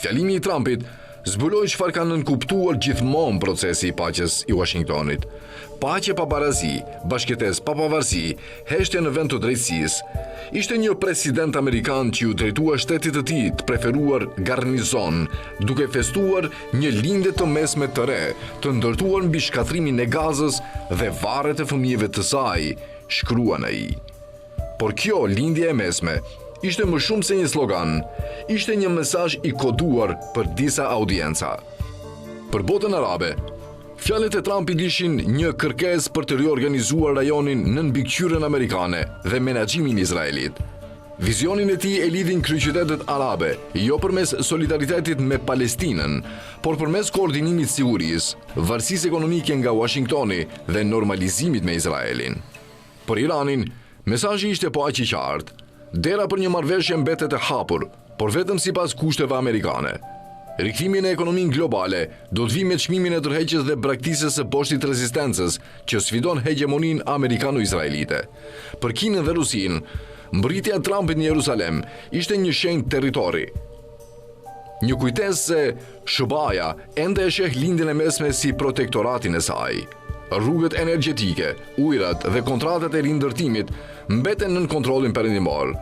Fjalimi i Trumpit zbuloi çfarë ka nënkuptuar gjithmonë procesi i paqes i Washingtonit. Paqe pa barazi, bashkëtesë pa pavarësi, heshtje në vend të drejtësisë. Ishte një president amerikan që u drejtua shtetit të tij të preferuar garnizon, duke festuar një lindje të mesme të re, të ndërtuar mbi shkatrimin e Gazës dhe varret e fëmijëve të saj, shkruan ai. Por kjo lindje e mesme ishte më shumë se një slogan, ishte një mesazh i koduar për disa audienca. Për botën arabe, fjalët e Trumpit ishin një kërkesë për të riorganizuar rajonin në mbikëqyrjen amerikane dhe menaxhimin izraelit. Vizionin e tij e lidhin kryeqytetet arabe, jo përmes solidaritetit me Palestinën, por përmes koordinimit sigurisë, varësisë ekonomike nga Washingtoni dhe normalizimit me Izraelin. Për Iranin, mesazhi ishte po aq i qartë. Dera për një marrëveshje mbetet e hapur, por vetëm sipas kushteve amerikane. Rikthimi në ekonominë globale do të vijë me çmimin e tërheqjes dhe braktisjes së poshtit rezistencës që sfidon hegemoninë amerikano-izraelite. Për Kinën dhe Rusinë, mbërritja e Trumpit në Jerusalem ishte një shenjë territori. Një kujtesë se SBA ende e sheh lindjen e mesme si protektoratin e saj. Rrugët energjetike, ujërat dhe kontratat e rindërtimit mbeten nën kontrollin perëndimor.